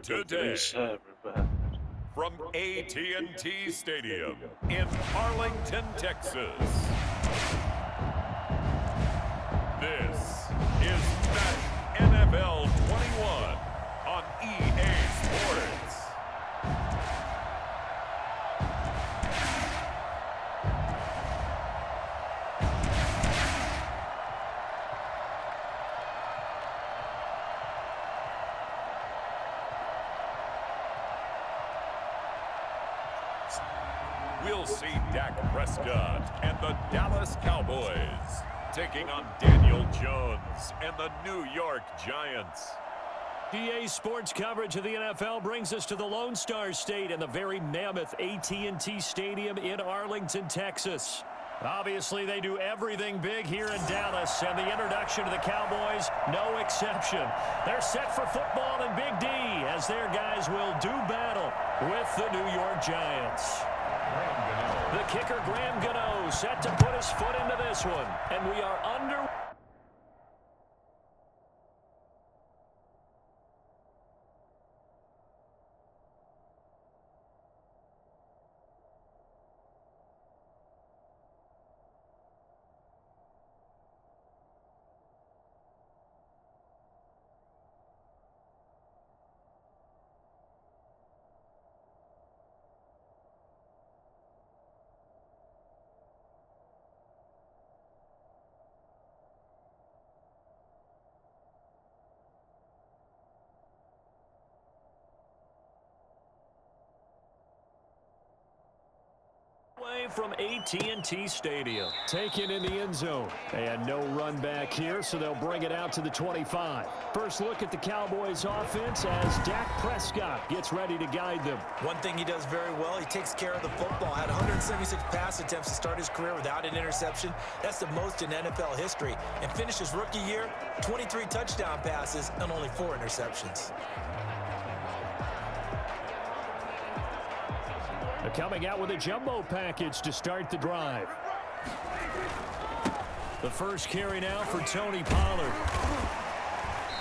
Today, from AT&T Stadium in Arlington, Texas, this is Madden NFL 21 on EA Sports. We'll see Dak Prescott and the Dallas Cowboys taking on Daniel Jones and the New York Giants. EA Sports coverage of the NFL brings us to the Lone Star State and the very mammoth AT&T Stadium in Arlington, Texas. Obviously, they do everything big here in Dallas, and the introduction to the Cowboys, no exception. They're set for football in Big D as their guys will do battle with the New York Giants. The kicker, Graham Gano, set to put his foot into this one, and we are under. From AT&T Stadium. Taken in the end zone. And no run back here, so they'll bring it out to the 25. First look at the Cowboys offense as Dak Prescott gets ready to guide them. One thing he does very well, he takes care of the football. Had 176 pass attempts to start his career without an interception. That's the most in NFL history. And finished his rookie year, 23 touchdown passes and only 4 interceptions. Coming out with a jumbo package to start the drive. The first carry now for Tony Pollard.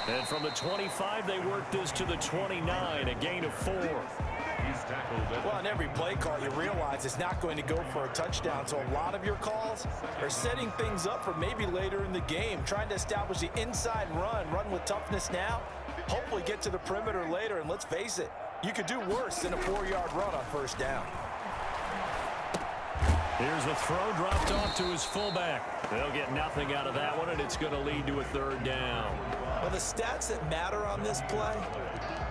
And from the 25, they work this to the 29, a gain of 4. Well, on every play call, you realize it's not going to go for a touchdown. So a lot of your calls are setting things up for maybe later in the game, trying to establish the inside run with toughness now, hopefully get to the perimeter later. And let's face it, you could do worse than a 4-yard run on first down. Here's the throw dropped off to his fullback. They'll get nothing out of that one, and it's going to lead to a third down. Well, the stats that matter on this play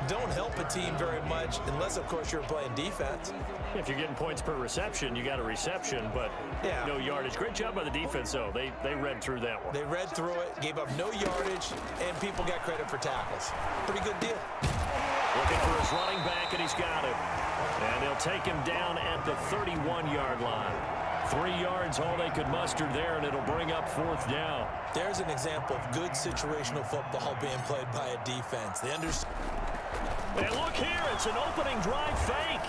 don't help a team very much unless, of course, you're playing defense. If you're getting points per reception, you got a reception, but no yardage. Great job by the defense, though. They read through that one. They read through it, gave up no yardage, and people got credit for tackles. Pretty good deal. Looking for his running back, and he's got him. And they'll take him down at the 31-yard line. 3 yards, all they could muster there, and it'll bring up 4th down. There's an example of good situational football being played by a defense. They understand. And look here, it's an opening drive fake.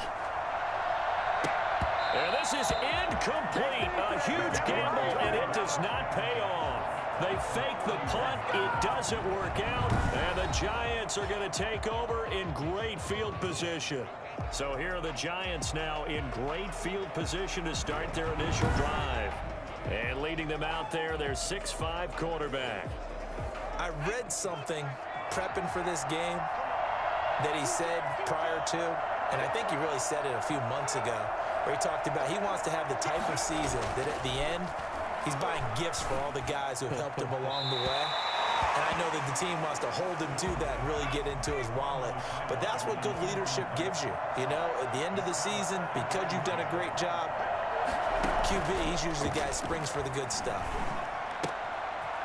And this is incomplete. A huge gamble, and it does not pay off. They fake the punt. It doesn't work out. And the Giants are going to take over in great field position. So here are the Giants now in great field position to start their initial drive. And leading them out there, their 6'5" quarterback. I read something prepping for this game that he said prior to, and I think he really said it a few months ago, where he talked about he wants to have the type of season that at the end, he's buying gifts for all the guys who helped him along the way. And I know that the team wants to hold him to that and really get into his wallet. But that's what good leadership gives you. You know, at the end of the season, because you've done a great job, QB, he's usually the guy who springs for the good stuff.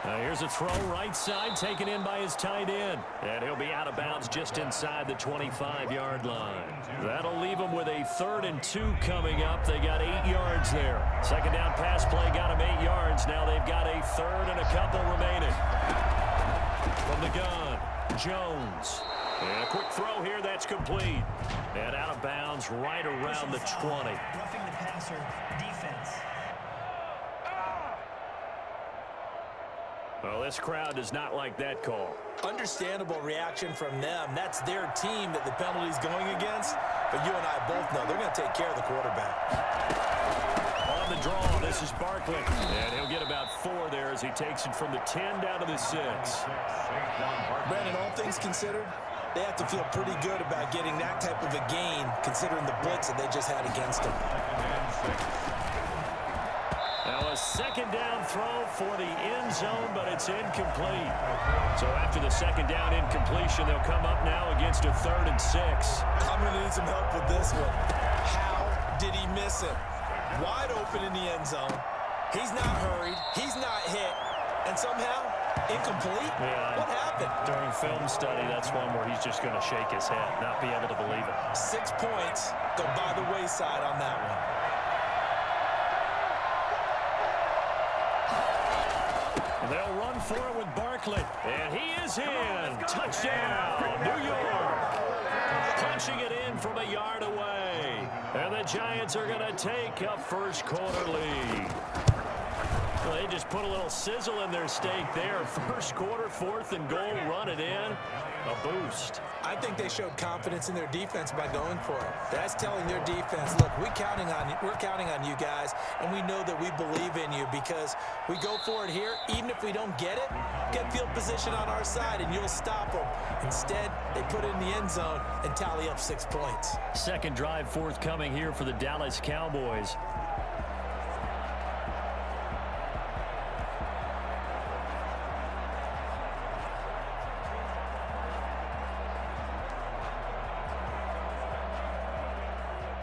Here's a throw right side taken in by his tight end. And he'll be out of bounds just inside the 25-yard line. That'll leave him with a 3rd and 2 coming up. They got 8 yards there. Second down pass play got him 8 yards. Now they've got a 3rd and a couple remaining. From the gun, Jones. And a quick throw here, that's complete. And out of bounds right around the 20. Roughing the passer, defense. Well, this crowd does not like that call. Understandable reaction from them. That's their team that the penalty's going against. But you and I both know they're going to take care of the quarterback. On the draw, this is Barkley. And he'll get about 4 there as he takes it from the 10 down to the 6. Brandon, all things considered, they have to feel pretty good about getting that type of a gain considering the blitz that they just had against them. Now a second down throw for the end zone, but it's incomplete. So after the second down incompletion, they'll come up now against a 3rd and 6. I'm going to need some help with this one. How did he miss it? Wide open in the end zone. He's not hurried. He's not hit. And somehow, incomplete? Yeah. What happened? During film study, that's one where he's just going to shake his head, not be able to believe it. 6 points go by the wayside on that one. They'll run for it with Barkley. And he is in. Touchdown, New York. Punching it in from a yard away. And the Giants are going to take a first quarter lead. Well, they just put a little sizzle in their steak there. First quarter, 4th and goal, run it in. A boost. I think they showed confidence in their defense by going for it. That's telling their defense, look, we're counting on you guys, and we know that we believe in you because we go for it here. Even if we don't get it, get field position on our side, and you'll stop them. Instead, they put it in the end zone and tally up 6 points. Second drive forthcoming here for the Dallas Cowboys.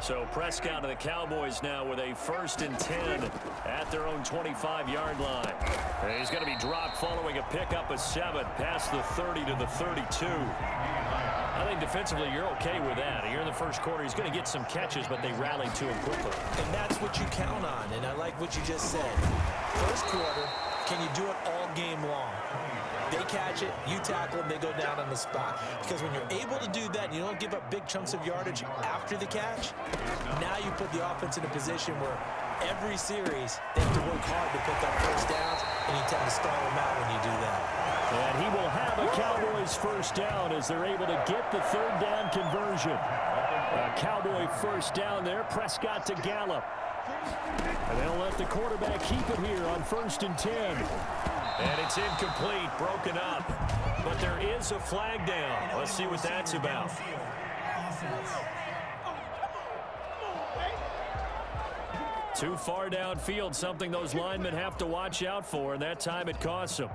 So Prescott and the Cowboys now with a 1st and 10 at their own 25-yard line. And he's going to be dropped following a pickup of 7 past the 30 to the 32. I think defensively you're okay with that. Here in the first quarter, he's going to get some catches, but they rallied to him quickly. And that's what you count on, and I like what you just said. First quarter, can you do it all game long? They catch it, you tackle them, they go down on the spot. Because when you're able to do that and you don't give up big chunks of yardage after the catch, now you put the offense in a position where every series they have to work hard to pick up first downs, and you tend to stall them out when you do that. And he will have a Cowboys first down as they're able to get the 3rd down conversion. A Cowboy first down there, Prescott to Gallup. And they'll let the quarterback keep it here on 1st and 10. And it's incomplete, broken up. But there is a flag down. Let's see what that's about. Too far downfield, something those linemen have to watch out for, and that time it costs them.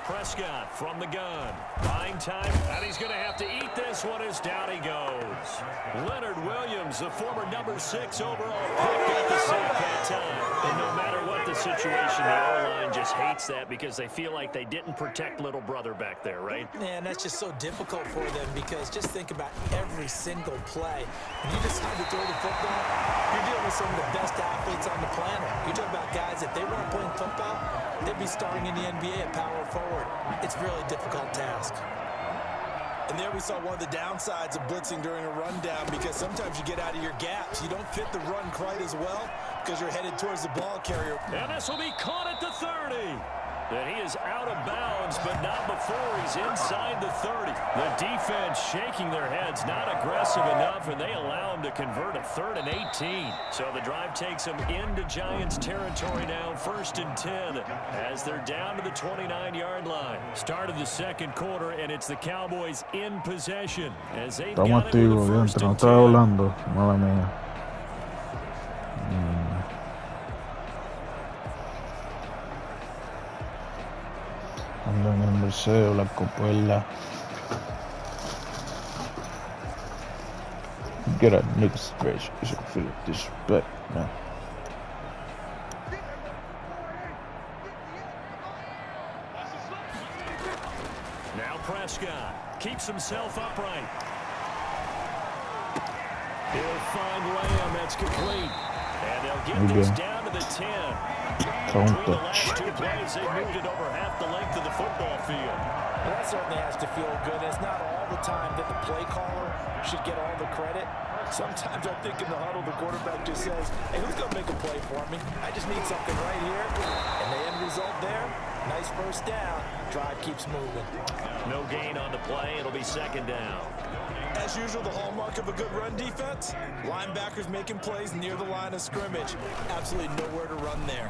Prescott from the gun. Buying time, and he's going to have to eat this one as down he goes. Leonard Williams, the former number 6 overall pick, got the sack that time. And no matter what the situation, the O-line just hates that because they feel like they didn't protect little brother back there, right? Man, that's just so difficult for them because just think about every single play. When you decide to throw the football, you're dealing with some of the best athletes on the planet. You're talking about guys, if they weren't playing football, they'd be starting in the NBA at power forward. It's a really difficult task. And there we saw one of the downsides of blitzing during a rundown because sometimes you get out of your gaps. You don't fit the run quite as well because you're headed towards the ball carrier. And this will be caught at the 30. And he is out of bounds, but not before he's inside the 30. The defense shaking their heads, not aggressive enough, and they allow him to convert a 3rd and 18. So the drive takes them into Giants territory now, 1st and 10, as they're down to the 29-yard line. Start of the second quarter, and it's the Cowboys in possession as they've got it with a 1st and 10. Ando en el museo, la copuela. Get a nigga stretch. You should feel disrespect, man. Now Prescott keeps himself upright. He'll find Lamb. That's complete. And they'll get this down to the 10. un Between the touch. last two plays, they moved it over half the length of the football field. Well, that certainly has to feel good. It's not all the time that the play caller should get all the credit. Sometimes I think in the huddle, the quarterback just says, hey, who's going to make a play for me? I just need something right here. And the end result there, nice first down. Drive keeps moving. No gain on the play. It'll be second down. As usual, the hallmark of a good run defense, linebackers making plays near the line of scrimmage. Absolutely nowhere to run there.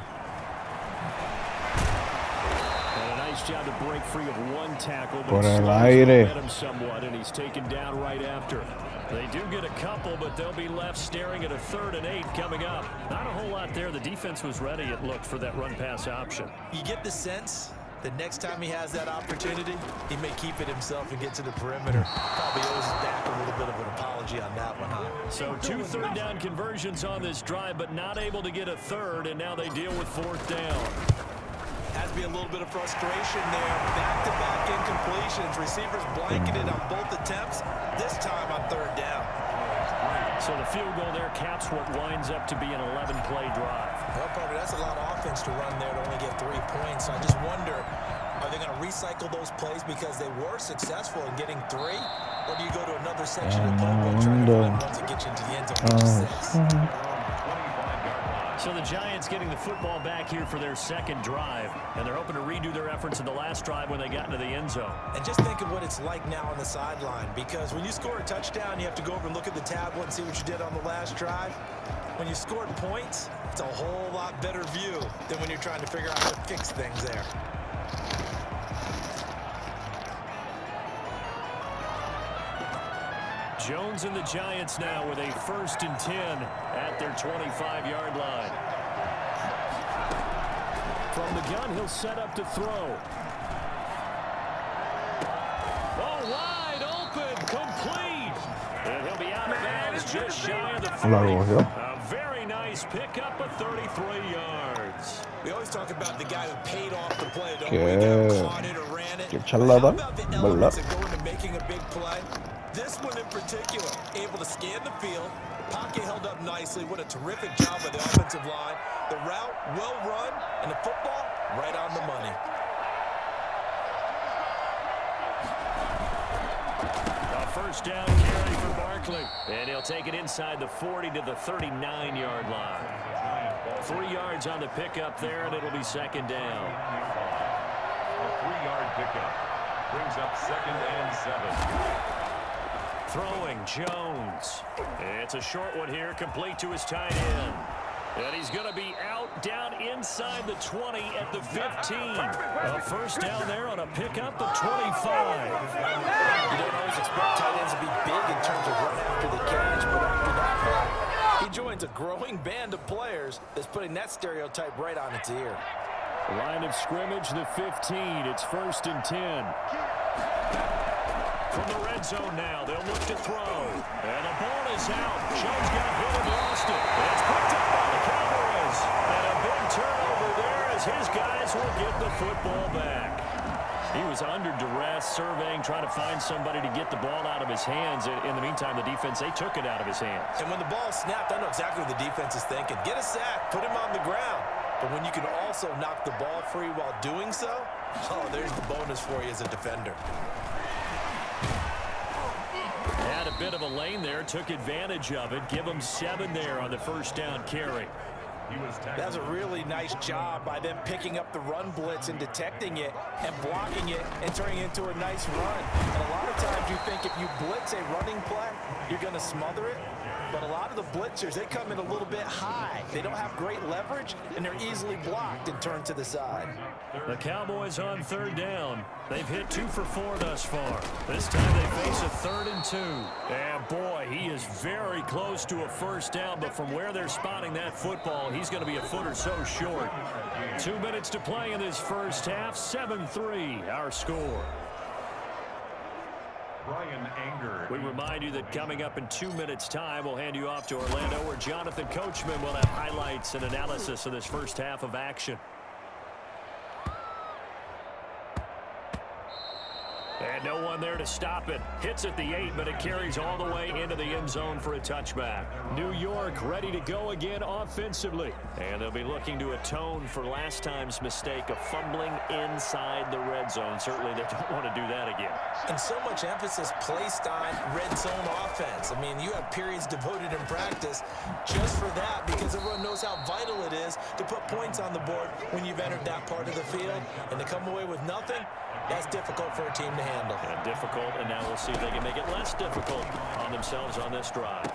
And a nice job to break free of one tackle, Por but el slows aire. momentum somewhat, and he's taken down right after. They do get a couple, but they'll be left staring at a 3rd and 8 coming up. Not a whole lot there. The defense was ready, it looked, for that run-pass option. You get the sense that next time he has that opportunity, he may keep it himself and get to the perimeter. Probably owes his back a little bit of an apology on that one, huh? So 2 3rd down conversions on this drive, but not able to get a 3rd, and now they deal with 4th down. Has to be a little bit of frustration there. Back-to-back incompletions. Receivers blanketed on both attempts, this time on 3rd down. So the field goal there caps what winds up to be an 11-play drive. Well, probably that's a lot of offense to run there to only get 3 points. I just wonder, are they going to recycle those plays because they were successful in getting 3? Or do you go to another section of the playbook trying to find ones that get you into the end zone, which is 6? So the Giants getting the football back here for their 2nd drive, and they're hoping to redo their efforts in the last drive when they got into the end zone. And just think of what it's like now on the sideline, because when you score a touchdown, you have to go over and look at the tablet and see what you did on the last drive. When you scored points, it's a whole lot better view than when you're trying to figure out how to fix things there. Jones and the Giants now with a 1st and 10 at their 25-yard line. From the gun, he'll set up to throw. Oh, wide open, complete. And he'll be out of bounds just shy of the 40. A very nice pickup of 33 yards. We always talk about the guy who paid off the play. Don't Qué- we? The guy who caught it or ran it. qué How charlatán, about the ¿verdad? elements that go into making a big play? This one in particular, able to scan the field. Pocket held up nicely. What a terrific job by the offensive line. The route, well run, and the football, right on the money. A 1st down carry for Barkley. And he'll take it inside the 40 to the 39-yard line. 3 yards on the pickup there, and it'll be 2nd down. A 3-yard pickup brings up 2nd and 7. Throwing, Jones. It's a short one here, complete to his tight end. And he's going to be out down inside the 20 at the 15. A 1st down there on a pickup of 25. You don't always expect tight ends to be big in terms of run after the catch, but after that, he joins a growing band of players that's putting that stereotype right on its ear. Line of scrimmage, the 15. It's 1st and 10. From the red zone now, they'll look to throw. And the ball is out. Jones got hit and lost it. It's picked up by the Cowboys. And a big turnover there as his guys will get the football back. He was under duress, surveying, trying to find somebody to get the ball out of his hands. In the meantime, the defense, they took it out of his hands. And when the ball snapped, I know exactly what the defense is thinking. Get a sack, put him on the ground. But when you can also knock the ball free while doing so, oh, there's the bonus for you as a defender. Had a bit of a lane there, took advantage of it. Give him 7 there on the 1st down carry. That's a really nice job by them picking up the run blitz and detecting it and blocking it and turning it into a nice run. And a lot of times you think if you blitz a running play, you're going to smother it. But a lot of the blitzers, they come in a little bit high. They don't have great leverage, and they're easily blocked and turned to the side. The Cowboys on 3rd down. They've hit 2 for 4 thus far. This time they face a 3rd and 2. And boy, he is very close to a 1st down, but from where they're spotting that football, he's going to be a foot or so short. 2 minutes to play in this first half. 7-3, our score. We remind you that coming up in 2 minutes' time, we'll hand you off to Orlando, where Jonathan Coachman will have highlights and analysis of this first half of action. And And no one there to stop it. Hits at the 8, but it carries all the way into the end zone for a touchback. New York ready to go again offensively. And they'll be looking to atone for last time's mistake of fumbling inside the red zone. Certainly they don't want to do that again. And so much emphasis placed on red zone offense. I mean, you have periods devoted in practice just for that because everyone knows how vital it is to put points on the board when you've entered that part of the field. And to come away with nothing, that's difficult for a team to handle. Yeah, difficult, and now we'll see if they can make it less difficult on themselves on this drive.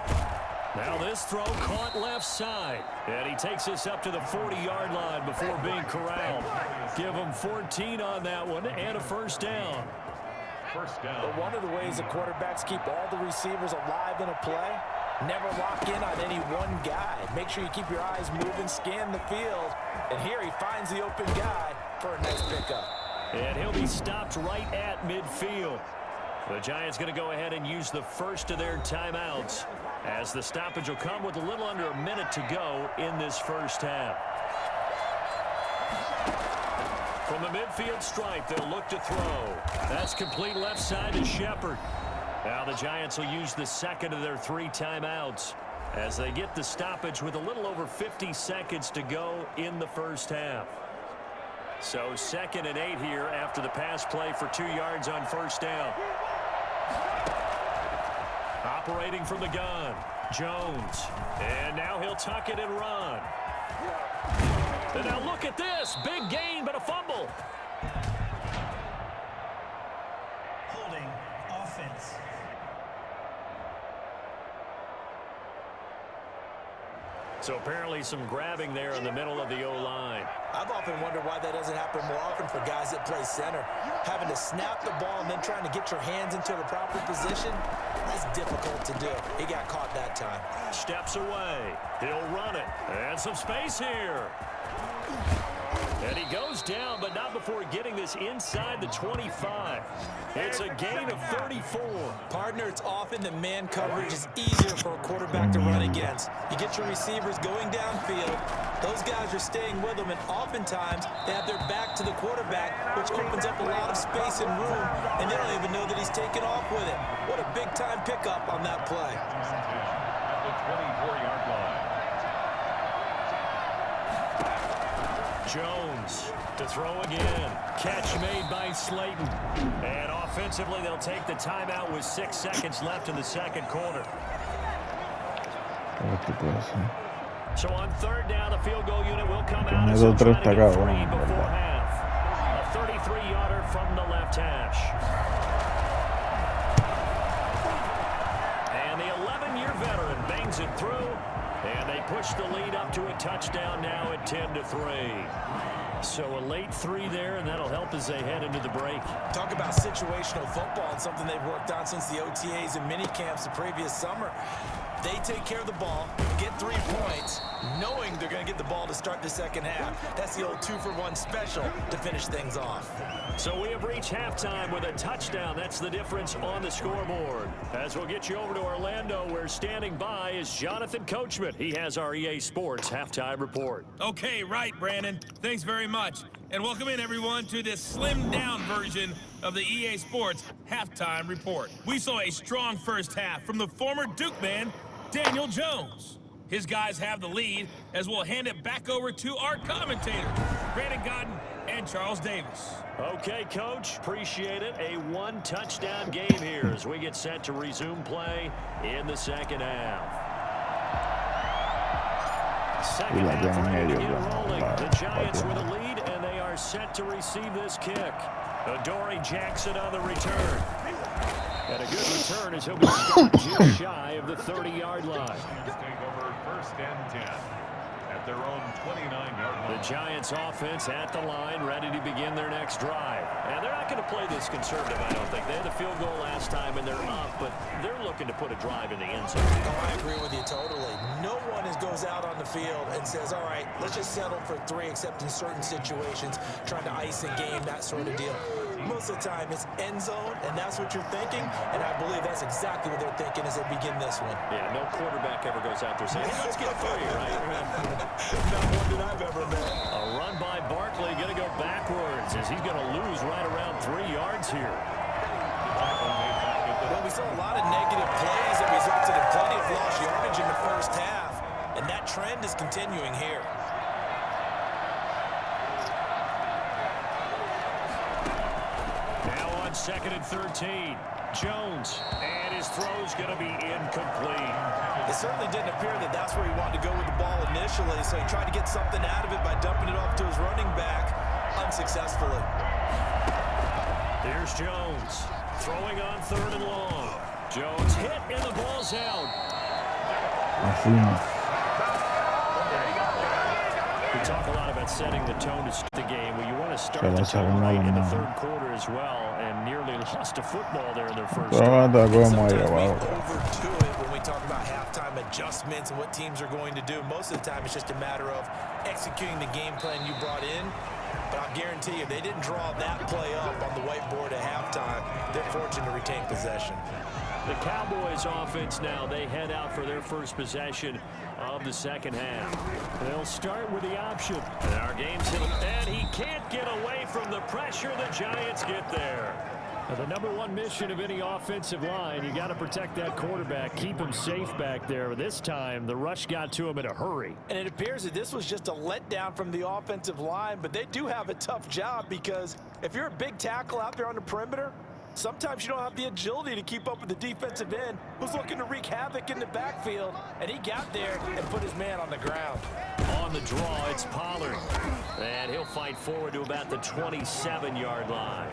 Now this throw caught left side. And he takes us up to the 40-yard line before being corralled. Give him 14 on that one and a first down. First down. But one of the ways the quarterbacks keep all the receivers alive in a play, never lock in on any one guy. Make sure you keep your eyes moving, scan the field. And here he finds the open guy for a nice pickup. And he'll be stopped right at midfield. The Giants going to go ahead and use the first of their timeouts, as the stoppage will come with a little under a minute to go in this first half. From the midfield stripe, they'll look to throw. That's complete left side to Shepard. Now the Giants will use the second of their 3 timeouts as they get the stoppage with a little over 50 seconds to go in the first half. So 2nd and 8 here after the pass play for 2 yards on first down. Operating from the gun, Jones. And now he'll tuck it and run. And now look at this. Big gain, but a fumble. Holding offense. So apparently some grabbing there in the middle of the O-line. I've often wondered why that doesn't happen more often for guys that play center. Having to snap the ball and then trying to get your hands into the proper position, that's difficult to do. He got caught that time. Steps away. He'll run it. And some space here. And he goes down, but not before getting this inside the 25. It's a gain of 34. Partner, it's often the man coverage is easier for a quarterback to run against. You get your receivers going downfield. Those guys are staying with them, and oftentimes they have their back to the quarterback, which opens up a lot of space and room, and they don't even know that he's taken off with it. What a big-time pickup on that play. At the 24-yard line. Jones to throw again. Catch made by Slayton. And offensively, they'll take the timeout with 6 seconds left in the second quarter. So on third down, the field goal unit will come out as they'll try to get 3 before half. A 33-yarder from the left hash. And the 11-year veteran bangs it through. And they push the lead up to a touchdown now at 10-3. So a late 3 there, and that'll help as they head into the break. Talk about situational football and something they've worked on since the OTAs and mini camps the previous summer. They take care of the ball, get 3 points, knowing they're going to get the ball to start the second half. That's the old 2-for-1 special to finish things off. So we have reached halftime with a touchdown. That's the difference on the scoreboard. As we'll get you over to Orlando, where standing by is Jonathan Coachman. He has our EA Sports halftime report. Okay, right, Brandon. Thanks very much. And welcome in, everyone, to this slimmed-down version of the EA Sports halftime report. We saw a strong first half from the former Duke man, Daniel Jones. His guys have the lead as we'll hand it back over to our commentators, Brandon Godden and Charles Davis. Okay, Coach, appreciate it. A 1-touchdown game here as we get set to resume play in the second half. Second half ready to get rolling. The Giants with a lead, and they are set to receive this kick. Adoree Jackson on the return. And a good return as he'll be stopped just shy of the 30-yard line. Take over 1st and 10 at their own 29-yard line. The Giants offense at the line, ready to begin their next drive. And they're not going to play this conservative, I don't think. They had the field goal last time, and they're up, but they're looking to put a drive in the end zone. Oh, I agree with you totally. No one goes out on the field and says, all right, let's just settle for 3, except in certain situations, trying to ice a game, that sort of deal. Most of the time, it's end zone, and that's what you're thinking, and I believe that's exactly what they're thinking as they begin this one. Yeah, no quarterback ever goes out there saying, hey, let's get 3, right? Not one that I've ever met. A run by Barkley, going to go backwards as he's going to lose right around 3 yards here. we saw a lot of negative plays that resulted in plenty of lost yardage in the first half, and that trend is continuing here. Now on 2nd and 13. Jones, and his throw's going to be incomplete. It certainly didn't appear that that's where he wanted to go with the ball initially, so he tried to get something out of it by dumping it off to his running back unsuccessfully. Here's Jones, throwing on 3rd and long. Jones hit, and the ball's out. We talk a lot about setting the tone to start the game. Well, you want to start the tone right in the 3rd quarter as well, and nearly lost a football there in their first half. Sometimes we overdo it when we talk about halftime adjustments and what teams are going to do. Most of the time, it's just a matter of executing the game plan you brought in. But I'll guarantee you, they didn't draw that play up on the whiteboard at halftime. They're fortunate to retain possession. The Cowboys offense now, they head out for their first possession of the 2nd half. They'll start with the option. And our game's hit, and he can't get away from the pressure. The Giants get there. Now, the #1 mission of any offensive line, you got to protect that quarterback, keep him safe back there. This time, the rush got to him in a hurry. And it appears that this was just a letdown from the offensive line, but they do have a tough job because if you're a big tackle out there on the perimeter, sometimes you don't have the agility to keep up with the defensive end who's looking to wreak havoc in the backfield, and he got there and put his man on the ground. On the draw, it's Pollard, and he'll fight forward to about the 27-yard line.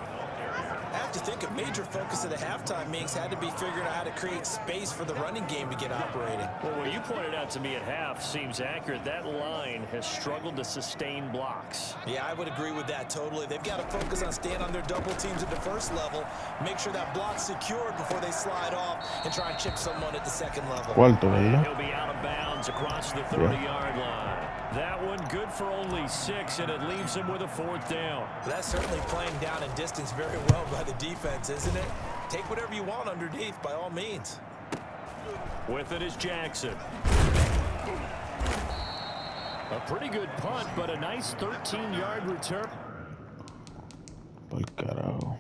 I have to think a major focus of the halftime meetings had to be figuring out how to create space for the running game to get operating. Well, what you pointed out to me at half seems accurate. That line has struggled to sustain blocks. Yeah, I would agree with that totally. They've got to focus on staying on their double teams at the first level, make sure that block's secured before they slide off and try and chip someone at the 2nd level. He'll be out of bounds across the 30-yard line. That one good for only 6, and it leaves him with a 4th down. That's certainly playing down in distance very well by the defense, isn't it? Take whatever you want underneath, by all means. With it is Jackson. A pretty good punt, but a nice 13-yard return. Ay, carajo.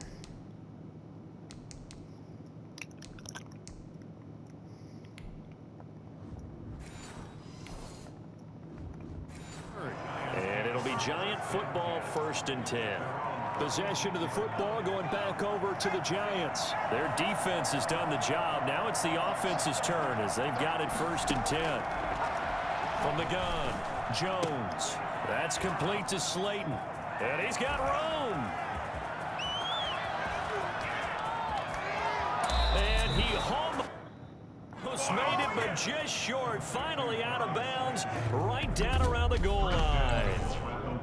And it'll be Giant football, 1st and 10. Possession of the football going back over to the Giants. Their defense has done the job. Now it's the offense's turn as they've got it 1st and 10. From the gun, Jones. That's complete to Slayton. And he's got room. And he almost made it, but just short. Finally out of bounds, right down around the goal line.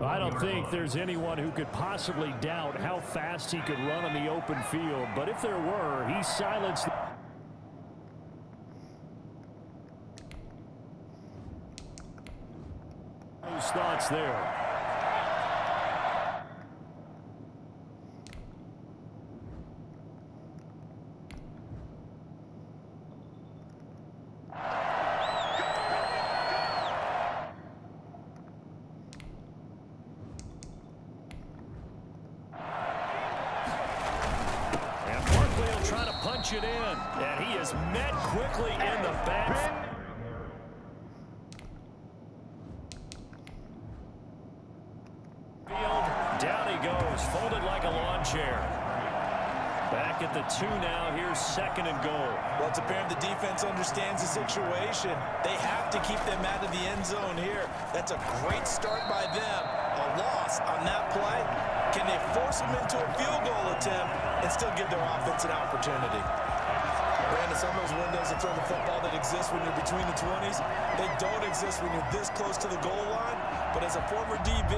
I don't think there's anyone who could possibly doubt how fast he could run on the open field. But if there were, he silenced. Those thoughts there. It in, and he is met quickly in the back. Down he goes, folded like a lawn chair. Back at the 2 now. Here's 2nd and goal. Well, it's apparent the defense understands the situation. They have to keep them out of the end zone here. That's a great start by them. A loss on that play. Can they force them into a field goal attempt and still give their offense an opportunity? Brandon, some of those windows to throw the football that exist when you're between the 20s, they don't exist when you're this close to the goal line. But as a former DB,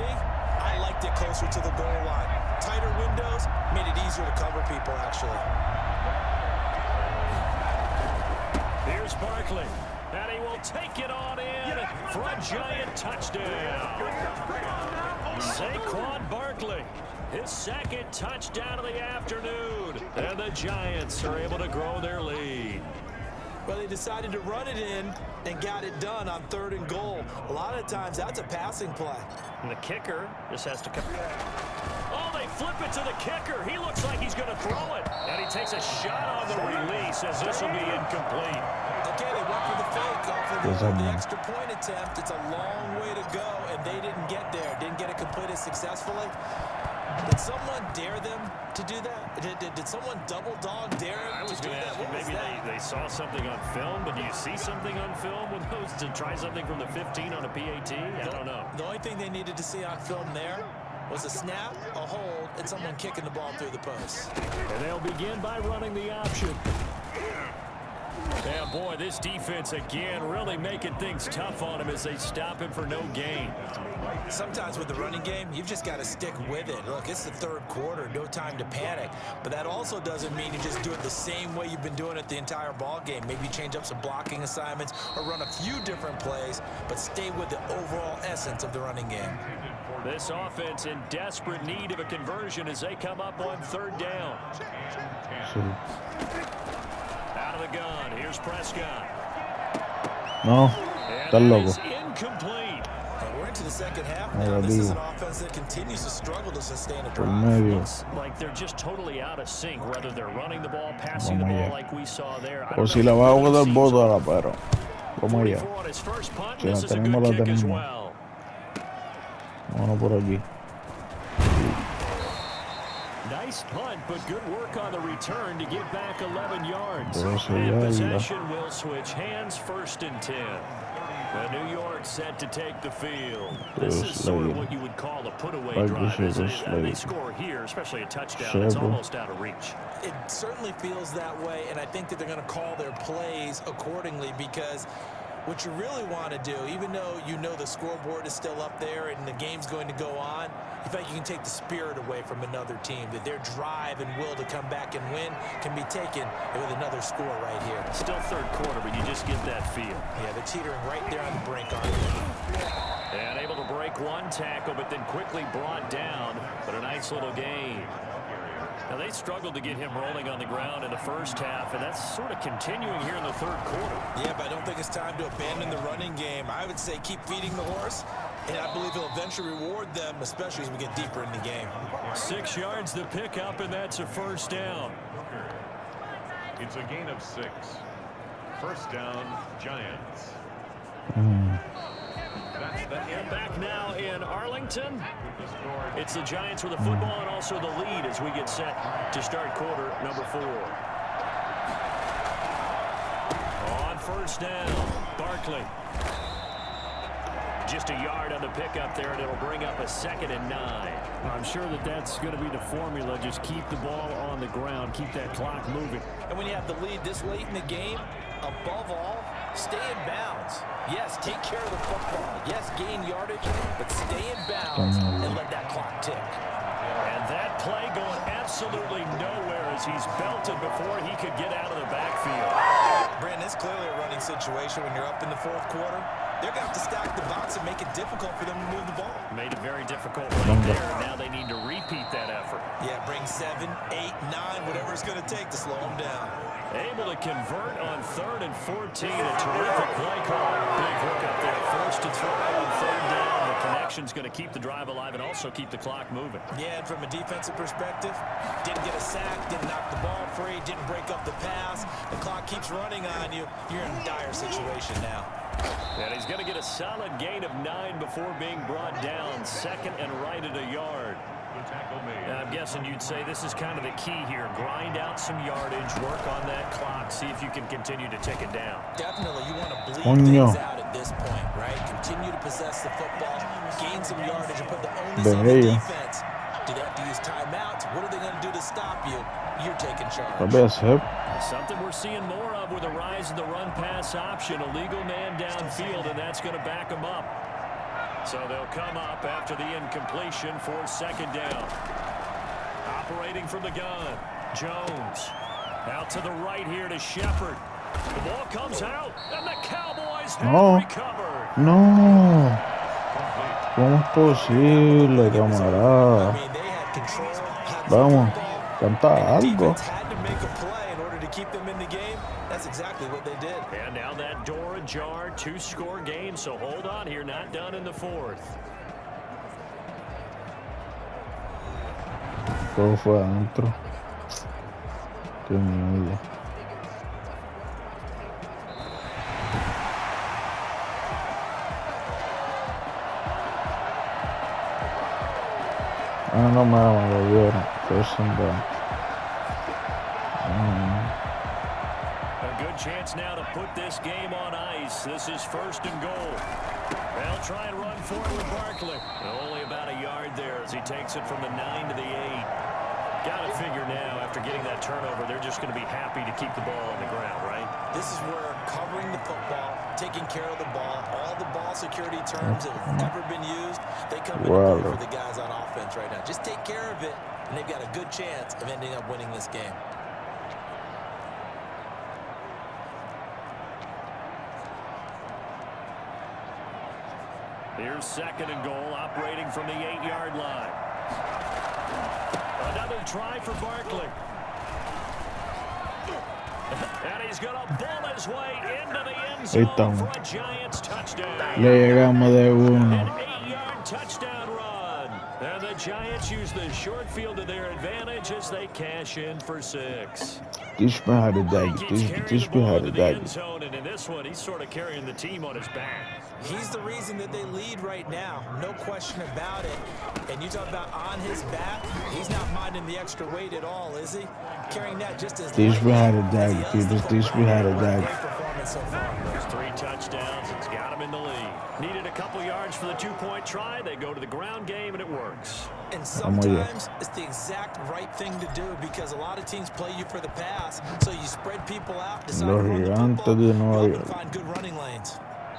I liked it closer to the goal line. Tighter windows made it easier to cover people, actually. Here's Barkley, and he will take it on in for a Giant touchdown. Saquon Barkley, his 2nd touchdown of the afternoon, and the Giants are able to grow their lead. Well, they decided to run it in and got it done on 3rd and goal. A lot of times, that's a passing play. And the kicker just has to come. Oh, they flip it to the kicker. He looks like he's going to throw it. And he takes a shot on the release as this will be incomplete. Okay, they went for the fake off of the extra point attempt. It's a long way to go, and they didn't get there. Didn't get it completed successfully. Did someone dare them to do that? Did someone double dog dare them I was to do going to that? ask you, maybe they saw something on film, but do you see something on film with those to try something from the 15 on a PAT? I don't know. The only thing they needed to see on film there was a snap, a hold, and someone kicking the ball through the post. And they'll begin by running the option. Yeah, boy, this defense again really making things tough on him as they stop him for no gain. Sometimes with the running game, you've just got to stick with it. Look, it's the third quarter, no time to panic. But that also doesn't mean you just do it the same way you've been doing it the entire ball game. Maybe change up some blocking assignments or run a few different plays, but stay with the overall essence of the running game. This offense in desperate need of a conversion as they come up on third down. Out of the gun, here's Prescott. No, está loco. Incomplete. And we're into the second half now. This is an offense that continues to struggle to sustain a drive. Looks like they're just totally out of sync, whether they're running the ball, passing the ball like we saw there. O si la va a dar bótala, pero vamos allá. Si la This is a tenemos, good la kick as tenemos. well. Vámonos por aquí. Nice punt, but good work on the return to get back 11 yards. Doce And yardas. possession will switch hands, 1st and 10. The New York set to take the field. This is sort of what you would call a put-away drive, isn't it? They score here, especially a touchdown. It's almost out of reach. It certainly feels that way, and I think that they're going to call their plays accordingly because what you really want to do, even though you know the scoreboard is still up there and the game's going to go on, in fact, you can take the spirit away from another team, that their drive and will to come back and win can be taken with another score right here. Still third quarter, but you just get that feel. Yeah, they're teetering right there on the brink, aren't they? And able to break one tackle, but then quickly brought down. But a nice little gain. Now, they struggled to get him rolling on the ground in the first half, and that's sort of continuing here in the third quarter. Yeah, but I don't think it's time to abandon the running game. I would say keep feeding the horse, and I believe he'll eventually reward them, especially as we get deeper in the game. 6 yards to pick up, and that's a first down. It's a gain of 6. First down, Giants. And back now in Arlington. It's the Giants with the football and also the lead as we get set to start quarter number 4. On first down, Barkley. Just a yard on the pickup there, and it'll bring up a 2nd and 9. I'm sure that's going to be the formula. Just keep the ball on the ground, keep that clock moving. And when you have the lead this late in the game, above all, stay in bounds. Yes, take care of the football. Yes, gain yardage, but stay in bounds and let that clock tick. And that play going absolutely nowhere as he's belted before he could get out of the backfield. Brandon, it's clearly a running situation when you're up in the fourth quarter. They're going to have to stack the box and make it difficult for them to move the ball. Made it very difficult right there. Now they need to repeat that effort. Yeah, bring 7, 8, 9, whatever it's going to take to slow them down. Able to convert on 3rd and 14. A terrific play call. Big hook up there. Forced to throw on 3rd down. The connection's going to keep the drive alive and also keep the clock moving. Yeah, and from a defensive perspective, didn't get a sack, didn't knock the ball free, didn't break up the pass. The clock keeps running on you. You're in a dire situation now. And he's going to get a solid gain of 9 before being brought down. 2nd and right at a yard. And I'm guessing you'd say this is kind of the key here. Grind out some yardage, work on that clock, see if you can continue to take it down. Definitely, you want to bleed things out at this point, right? Continue to possess the football, gain some yardage, and put the onus on the defense. Do they have to use timeouts? What are they going to do to stop you? You're taking charge. Something we're seeing more of with a rise in the run-pass option. A legal man downfield, and that's going to back them up. So they'll come up after the incompletion for 2nd down. Operating from the gun, Jones. Out to the right here to Shepard. The ball comes out, and the Cowboys have recovered. No. ¿Cómo es posible, camarada? Vamos, canta algo. Keep them in the game. That's exactly what they did. And now that door ajar, 2-score game, so hold on here, not done in the 4th. Todo fue adentro. Qué miedo. Ah, no me lo vieron. First and down. A good chance now to put this game on ice. This is 1st and goal. They'll try and run for it with Barkley. Only about a yard there as he takes it from the 9 to the 8. Got to figure now, after getting that turnover, they're just going to be happy to keep the ball on the ground, right? This is where covering the football, taking care of the ball, all the ball security terms that have ever been used, they come into play for the guys on offense right now. Just take care of it, and they've got a good chance of ending up winning this game. Here's 2nd and goal, operating from the 8-yard line. Another try for Barkley. And he's going to bull his way into the end zone for a Giants touchdown. Le llegamos de uno. An 8-yard touchdown run. And the Giants use the short field to their advantage as they cash in for 6. Teach me how to dive. Teach me how to dive. And in this one, he's sort of carrying the team on his back. He's the reason that they lead right now. No question about it. And you talk about on his back, he's not minding the extra weight at all, is he? Carrying that just as Teach me how to dive. Teach me how to dive. So far. Those 3 touchdowns, it's got him in the lead. Needed a couple yards for the 2-point try. They go to the ground game, and it works. And sometimes it's the exact right thing to do because a lot of teams play you for the pass, so you spread people out, decide to run the football, and find good running lanes.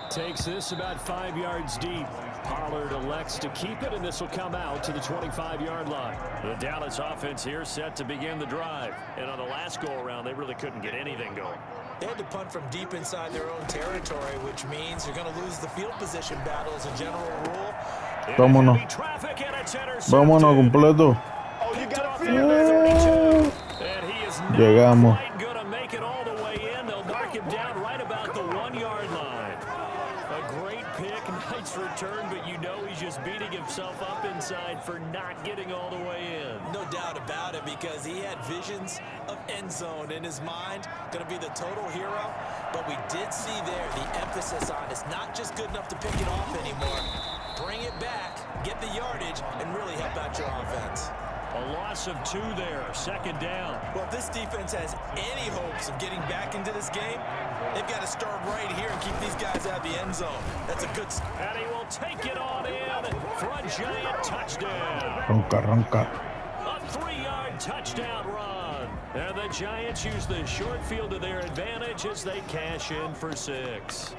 Takes this about 5 yards deep. Pollard elects to keep it, and this will come out to the 25-yard line. The Dallas offense here set to begin the drive. And on the last go-around, they really couldn't get anything going. They had to punt from deep inside their own territory, which means you're going to lose the field position battle as a general rule. Vámonos. Vámonos completo. Llegamos. Going to make it all the way in. They'll mark him down right about the 1-yard line. A great pick, nice return, but you know he's just beating himself up inside for not getting all the way in. No doubt about it, because he had visions of end zone in his mind. Going to be the total hero, but we did see there the emphasis on it's not just good enough to pick it off anymore. Bring it back, get the yardage, and really help out your offense. A loss of 2 there, 2nd down. Well, if this defense has any hopes of getting back into this game, they've got to start right here and keep these guys out of the end zone. That's a good start. And he will take it on in for a Giant touchdown. Ronca. A 3-yard touchdown run. And the Giants use the short field to their advantage as they cash in for 6.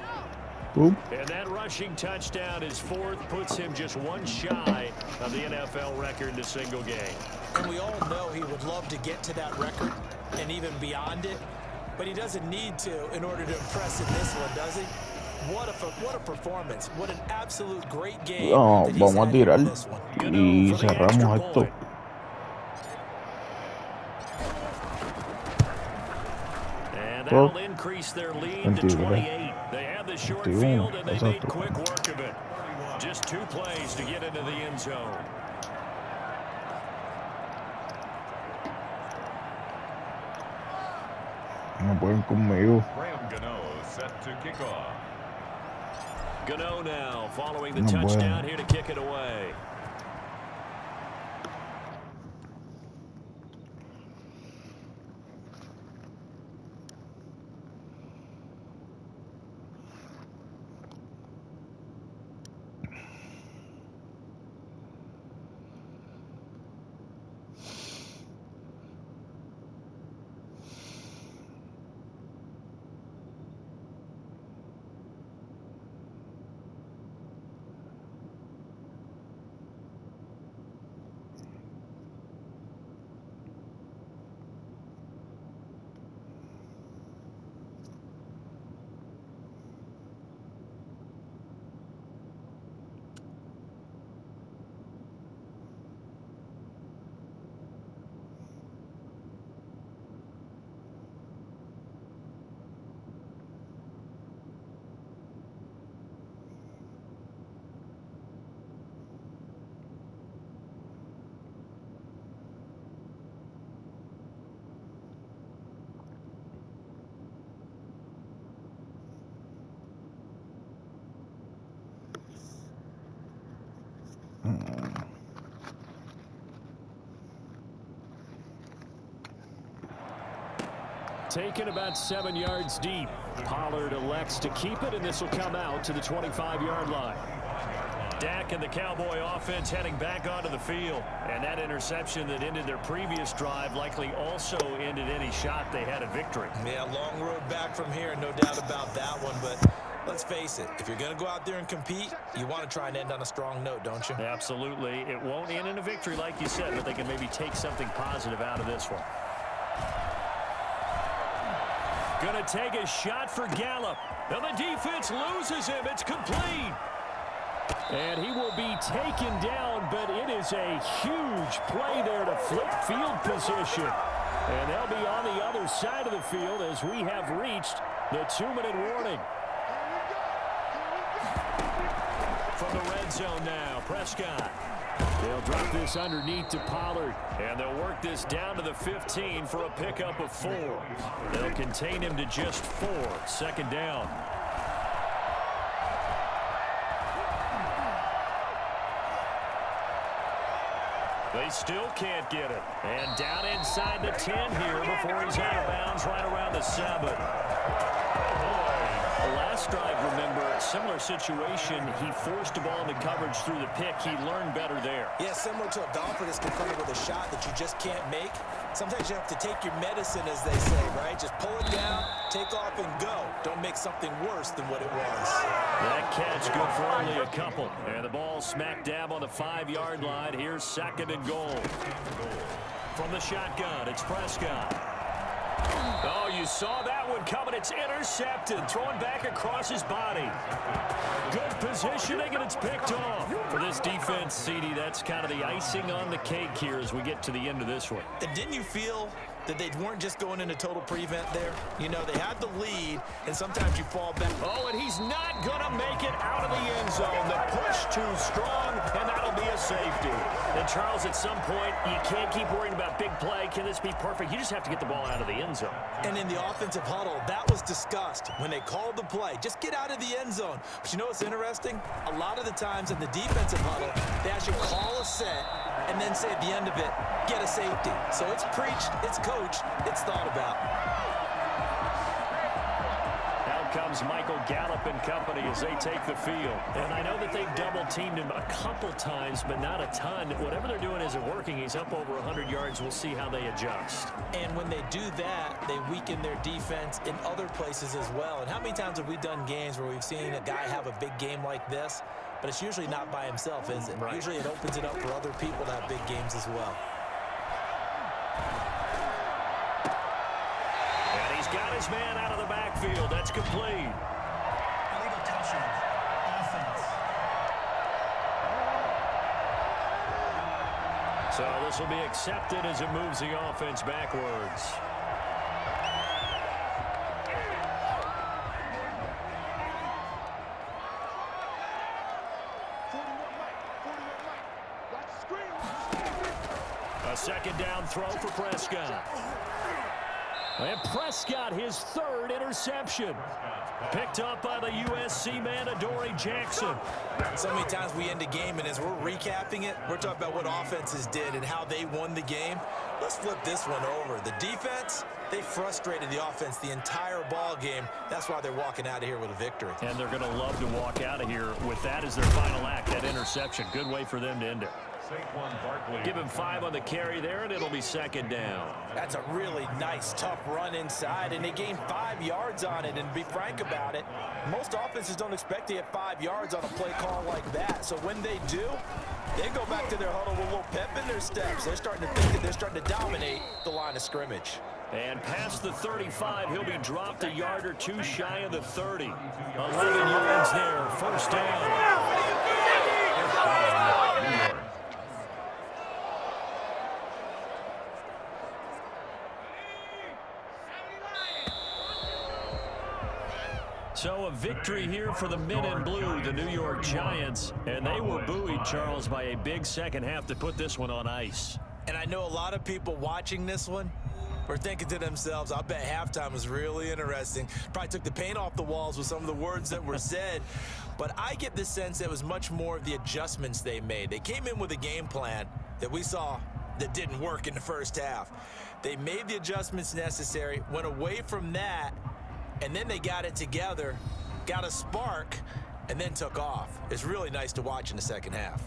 Oop. And that rushing touchdown, his 4th, puts him just 1 shy of the NFL record in a single game. And we all know he would love to get to that record and even beyond it, but he doesn't need to in order to impress in this one, does he? What a performance. What an absolute great game. No, vamos a tirar y cerramos esto. And that'll increase their lead to 28. They have the short field, and they made quick work of it. Just 2 plays to get into the end zone. No pueden conmigo. Gano set to kick off. Gano now following the touchdown here to kick it away. Taken about 7 yards deep. Pollard elects to keep it, and this will come out to the 25-yard line. Dak and the Cowboy offense heading back onto the field. And that interception that ended their previous drive likely also ended any shot they had at victory. Yeah, long road back from here, no doubt about that one. But let's face it, if you're going to go out there and compete, you want to try and end on a strong note, don't you? Absolutely. It won't end in a victory like you said, but they can maybe take something positive out of this one. Going to take a shot for Gallup. Now the defense loses him. It's complete. And he will be taken down, but it is a huge play there to flip field position. And they'll be on the other side of the field as we have reached the 2-minute warning. From the red zone now, Prescott. They'll drop this underneath to Pollard, and they'll work this down to the 15 for a pickup of 4. They'll contain him to just 4. Second down. They still can't get it. And down inside the 10 here before he's out of bounds right around the 7. The last drive, remember, similar situation. He forced the ball into coverage through the pick. He learned better there. Yeah, similar to a golfer that's confronted with a shot that you just can't make. Sometimes you have to take your medicine, as they say, right? Just pull it down, take off, and go. Don't make something worse than what it was. That catch good for only a couple. And the ball smack dab on the 5-yard line. Here's 2nd and goal. From the shotgun, it's Prescott. Oh, you saw that one coming. It's intercepted. Throwing back across his body. Good positioning, and it's picked off. For this defense, CD, that's kind of the icing on the cake here as we get to the end of this one. And didn't you feel that they weren't just going into total prevent there? You know, they had the lead, and sometimes you fall back. Oh, and he's not going to make it out of the end zone. The push too strong, and that'll be a safety. And, Charles, at some point, you can't keep worrying about big play. Can this be perfect? You just have to get the ball out of the end zone. And in the offensive huddle, that was discussed when they called the play. Just get out of the end zone. But you know what's interesting? A lot of the times in the defensive huddle, they actually call a set and then say at the end of it, get a safety. So it's preached, it's coached, it's thought about. Out comes Michael Gallup and company as they take the field. And I know that they've double-teamed him a couple times, but not a ton. Whatever they're doing isn't working. He's up over 100 yards. We'll see how they adjust. And when they do that, they weaken their defense in other places as well. And how many times have we done games where we've seen a guy have a big game like this? But it's usually not by himself, is it? Right. Usually it opens it up for other people to have big games as well. And he's got his man out of the backfield. That's complete. Illegal touching. Offense. So this will be accepted as it moves the offense backwards. A 2nd down throw for Prescott. And Prescott, his 3rd interception. Picked up by the USC man, Adoree Jackson. So many times we end a game, and as we're recapping it, we're talking about what offenses did and how they won the game. Let's flip this one over. The defense, they frustrated the offense the entire ball game. That's why they're walking out of here with a victory. And they're going to love to walk out of here with that as their final act, that interception. Good way for them to end it. Give him 5 on the carry there, and it'll be 2nd down. That's a really nice, tough run inside, and they gained 5 yards on it. And to be frank about it, most offenses don't expect to get 5 yards on a play call like that. So when they do, they go back to their huddle with a little pep in their steps. They're starting to think that they're starting to dominate the line of scrimmage. And past the 35, he'll be dropped a yard or 2 shy of the 30. 11 yards there, 1st down. So a victory here for the men in blue, the New York Giants. And they were buoyed, Charles, by a big second half to put this one on ice. And I know a lot of people watching this one, were thinking to themselves, I bet halftime was really interesting. Probably took the paint off the walls with some of the words that were said. But I get the sense that it was much more of the adjustments they made. They came in with a game plan that we saw that didn't work in the first half. They made the adjustments necessary, went away from that, and then they got it together, got a spark, and then took off. It's really nice to watch in the second half.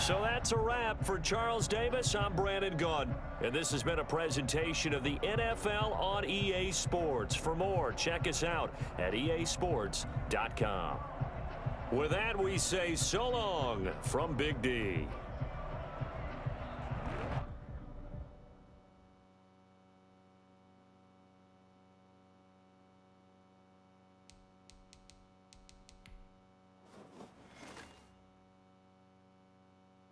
So that's a wrap for Charles Davis. I'm Brandon Gunn, and this has been a presentation of the NFL on EA Sports. For more, check us out at easports.com. With that, we say so long from Big D.